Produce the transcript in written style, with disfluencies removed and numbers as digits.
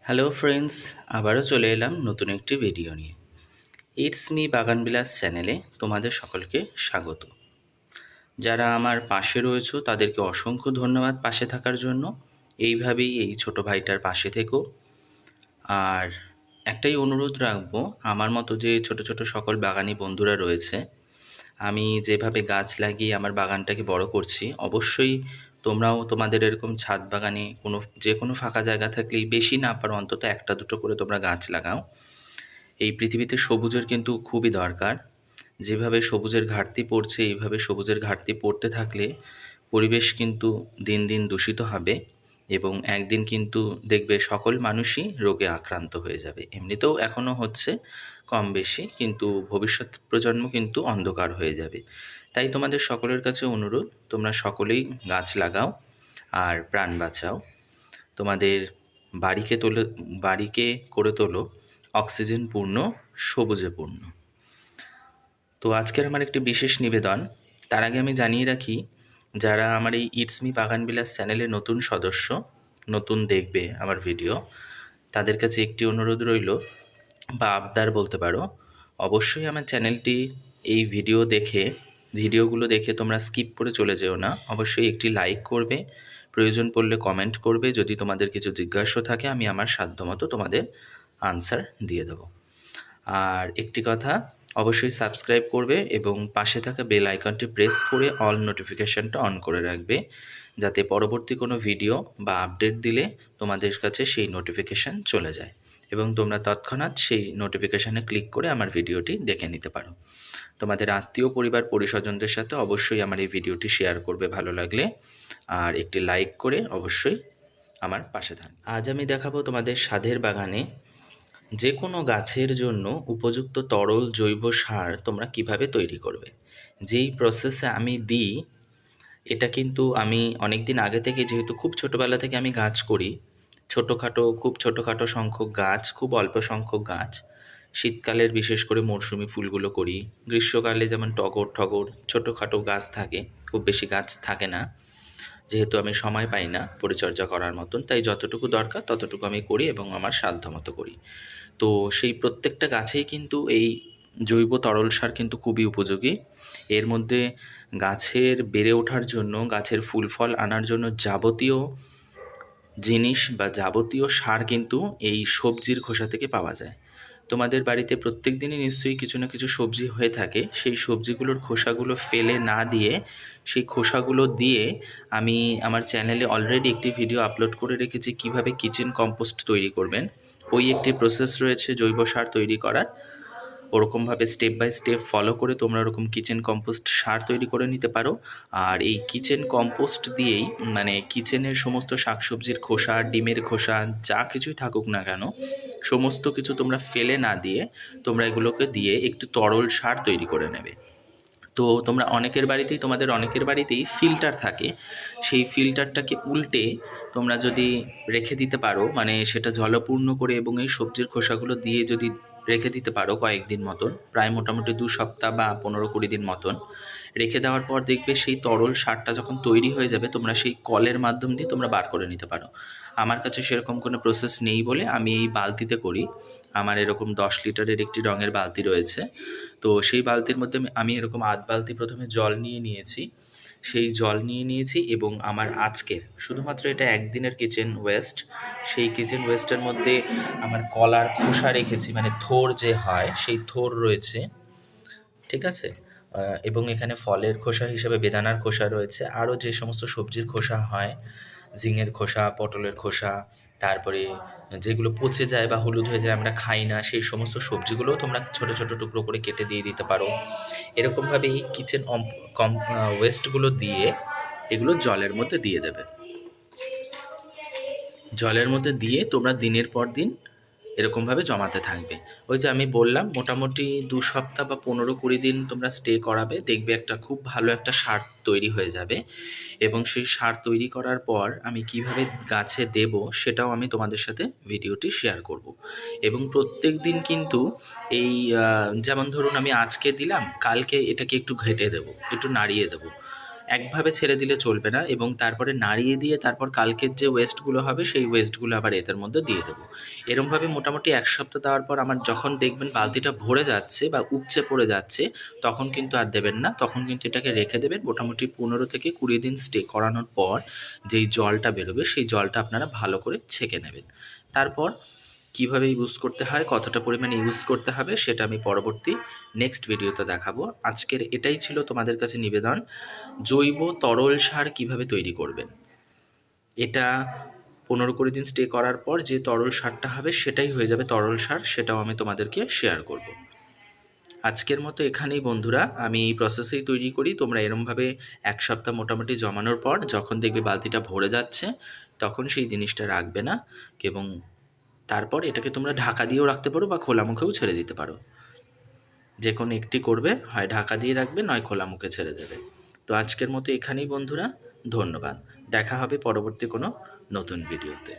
Hello friends, আবারও চলে এলাম নতুন একটি ভিডিও নিয়ে। ইটস মি বাগানবিলাস চ্যানেলে তোমাদের সকলকে স্বাগত। যারা আমার পাশে রয়েছো তাদেরকে অসংখ্য ধন্যবাদ পাশে থাকার জন্য। এইভাবেই এই ছোট ভাইটার পাশে থেকো। আর একটাই অনুরোধ রাখবো, আমার মতো যে ছোট ছোট সকল বাগানি বন্ধুরা রয়েছে, আমি যেভাবে গাছ লাগিয়ে আমার বাগানটাকে বড় করছি, অবশ্যই তোমরাও তোমাদের এরকম ছাদ বাগানে যে কোনো ফাঁকা জায়গা থাকলেই, বেশি না পারো অন্তত একটা দুটো করে তোমরা গাছ লাগাও। এই পৃথিবীতে সবুজের কিন্তু খুবই দরকার। যেভাবে সবুজের ঘাটতি পড়ছে, এইভাবে সবুজের ঘাটতি পড়তে থাকলে পরিবেশ কিন্তু দিন দিন দূষিত হবে এবং একদিন কিন্তু দেখবে সকল মানুষই রোগে আক্রান্ত হয়ে যাবে। এমনিতেও এখনও হচ্ছে কম বেশি, কিন্তু ভবিষ্যৎ প্রজন্ম কিন্তু অন্ধকার হয়ে যাবে। তাই তোমাদের সকলের কাছে অনুরোধ, তোমরা সকলেই গাছ লাগাও আর প্রাণ বাঁচাও। তোমাদের বাড়িকে করে তোলো অক্সিজেন পূর্ণ, সবুজে পূর্ণ। তো আজকের আমার একটি বিশেষ নিবেদন। তার আগে আমি জানিয়ে রাখি, যারা আমার এই ইটস মি বাগানবিলাস চ্যানেলের নতুন সদস্য, নতুন দেখবে আমার ভিডিও, তাদের কাছে একটি অনুরোধ রইল বা আবদার বলতে পারো। অবশ্যই আমার চ্যানেলটি এই ভিডিওগুলো দেখে তোমরা স্কিপ করে চলে যেও না। অবশ্যই একটি লাইক করবে, প্রয়োজন পড়লে কমেন্ট করবে। যদি তোমাদের কিছু জিজ্ঞাসা থাকে, আমি আমার সাধ্যমতো তোমাদের আনসার দিয়ে দেবো। আর একটি কথা, অবশ্যই সাবস্ক্রাইব করবে এবং পাশে থাকা বেল আইকনটি প্রেস করে অল নোটিফিকেশানটা অন করে রাখবে, যাতে পরবর্তী কোনো ভিডিও বা আপডেট দিলে তোমাদের কাছে সেই নোটিফিকেশান চলে যায় এবং তোমরা তৎক্ষণাৎ সেই নোটিফিকেশানে ক্লিক করে আমার ভিডিওটি দেখে নিতে পারো। তোমাদের আত্মীয় পরিবার পরিস্বজনদের সাথে অবশ্যই আমার এই ভিডিওটি শেয়ার করবে ভালো লাগলে, আর একটি লাইক করে অবশ্যই আমার পাশে থাকবে। আজ আমি দেখাবো তোমাদের সাধের বাগানে যে কোনো গাছের জন্য উপযুক্ত তরল জৈব সার তোমরা কিভাবে তৈরি করবে। যেই প্রসেসে আমি দিই, এটা কিন্তু আমি অনেক দিন আগে থেকে, যেহেতু খুব ছোটোবেলা থেকে আমি গাছ করি, খুব ছোটোখাটো সংখ্যক গাছ, খুব অল্প সংখ্যক গাছ, শীতকালের বিশেষ করে মরশুমি ফুলগুলো করি, গ্রীষ্মকালে যেমন টগর ছোটোখাটো গাছ থাকে, খুব বেশি গাছ থাকে না, যেহেতু আমি সময় পাই না পরিচর্যা করার মতন, তাই যতটুকু দরকার ততটুকু আমি করি এবং আমার সাধ্যমতো করি। তো সেই প্রত্যেকটা গাছেই কিন্তু এই জৈব তরল সার কিন্তু খুবই উপযোগী। এর মধ্যে গাছের বেড়ে ওঠার জন্য, গাছের ফুল ফল আনার জন্য যাবতীয় জিনিস বা যাবতীয় সার কিন্তু এই সবজির খোসা থেকে পাওয়া যায়। তোমাদের বাড়িতে প্রত্যেক দিনই নিশ্চয়ই কিছু না কিছু সবজি হয়ে থাকে। সেই সবজিগুলোর খোসাগুলো ফেলে না দিয়ে, সেই খোসাগুলো দিয়ে আমি আমার চ্যানেলে অলরেডি একটি ভিডিও আপলোড করে রেখেছি কিভাবে কিচেন কম্পোস্ট তৈরি করবেন। ওই একটি প্রসেস রয়েছে জৈব সার তৈরি করার। ওরকমভাবে স্টেপ বাই স্টেপ ফলো করে তোমরা ওরকম কিচেন কম্পোস্ট সার তৈরি করে নিতে পারো। আর এই কিচেন কম্পোস্ট দিয়েই, মানে কিচেনের সমস্ত শাকসবজির খোসা, ডিমের খোসা, যা কিছুই থাকুক না কেন, সমস্ত কিছু তোমরা ফেলে না দিয়ে তোমরা এগুলোকে দিয়ে একটু তরল সার তৈরি করে নেবে। তো তোমাদের অনেকের বাড়িতেই ফিল্টার থাকে। সেই ফিল্টারটাকে উল্টে তোমরা যদি রেখে দিতে পারো, মানে সেটা জলপূর্ণ করে এবং এই সবজির খোসাগুলো দিয়ে যদি রেখে দিতে পারো কয়েকদিন মতন, প্রায় মোটামুটি 2 সপ্তাহ বা 15-20 দিন মতন রেখে দেওয়ার পর দেখবে সেই তরল সারটা যখন তৈরি হয়ে যাবে, তোমরা সেই কলের মাধ্যম দিয়ে তোমরা বার করে নিতে পারো। আমার কাছে সেরকম কোনো প্রসেস নেই বলে আমি এই বালতিতে করি। আমার এরকম 10 লিটারের একটি রঙের বালতি রয়েছে। তো সেই বালতির মধ্যে আমি এরকম আধ বালতি প্রথমে জল নিয়েছি। সেই জল নিয়েছি এবং আমার আজকের শুধুমাত্র এটা একদিনের কিচেন ওয়েস্ট। সেই কিচেন ওয়েস্টের মধ্যে আমার কলার খোসা রেখেছি, মানে থোড় যে হয় সেই থোড় রয়েছে, ঠিক আছে। এবং এখানে ফলের খোসা হিসেবে বেদানার খোসা রয়েছে, আরও যে সমস্ত সবজির খোসা হয়, ঝিঙের খোসা, পটলের খোসা, তারপরে যেগুলো পচে যায় বা হলুদ হয়ে যায়, আমরা খাই না, সেই সমস্ত সবজিগুলোও তোমরা ছোটো ছোটো টুকরো করে কেটে দিয়ে দিতে পারো। এরকমভাবে এই কিচেন ওয়েস্টগুলো দিয়ে এগুলো জলের মধ্যে দিয়ে দেবে। জলের মধ্যে দিয়ে তোমরা দিনের পর দিন এরকমভাবে জমাতে থাকবে। ওই যে আমি বললাম, মোটামুটি 2 সপ্তাহ বা 15-20 দিন তোমরা স্টে করাবে, দেখবে একটা খুব ভালো একটা সার তৈরি হয়ে যাবে। এবং সেই সার তৈরি করার পর আমি কিভাবে গাছে দেব সেটাও আমি তোমাদের সাথে ভিডিওটি শেয়ার করব। এবং প্রত্যেক দিন কিন্তু এই যেমন ধরুন আমি আজকে দিলাম, কালকে এটাকে একটু ঘেটে দেবো, একটু নাড়িয়ে দেবো, একভাবে ছেড়ে দিলে চলবে না, এবং তারপরে নাড়িয়ে দিয়ে তারপর কালকের যে ওয়েস্টগুলো হবে সেই ওয়েস্টগুলো আবার এদের মধ্যে দিয়ে দেবো। এরমভাবে মোটামুটি 1 সপ্তাহ দেওয়ার পর আমার যখন দেখবেন বালতিটা ভরে যাচ্ছে বা উপচে পড়ে যাচ্ছে, তখন কিন্তু আর দেবেন না, তখন কিন্তু এটাকে রেখে দেবেন। মোটামুটি 15 থেকে 20 দিন স্টে করানোর পর যেই জলটা বেরোবে সেই জলটা আপনারা ভালো করে ছেঁকে নেবেন। তারপর কিভাবে ইউজ করতে হয়, কতটা পরিমাণে ইউজ করতে হবে, সেটা আমি পরবর্তী নেক্সট ভিডিওতে দেখাবো। আজকের এটাই ছিল তোমাদের কাছে নিবেদন, জৈব তরল সার কিভাবে তৈরি করবেন। এটা 15-20 দিন স্টে করার পর যে তরল সারটা হবে সেটাই হয়ে যাবে তরল সার, সেটাও আমি তোমাদেরকে শেয়ার করব। আজকের মতো এখানেই বন্ধুরা, আমি এই প্রসেসেই তৈরি করি। তোমরা এরমভাবে 1 সপ্তাহ মোটামুটি জমানোর পর যখন দেখবে বালতিটা ভরে যাচ্ছে, তখন সেই জিনিসটা রাখবে না, এবং তারপর এটাকে তোমরা ঢাকা দিয়েও রাখতে পারো বা খোলা মুখেও ছেড়ে দিতে পারো। যে কোনো একটি করবে, হয় ঢাকা দিয়ে রাখবে নয় খোলা মুখে ছেড়ে দেবে। তো আজকের মতো এখানেই বন্ধুরা, ধন্যবাদ। দেখা হবে পরবর্তী কোনো নতুন ভিডিওতে।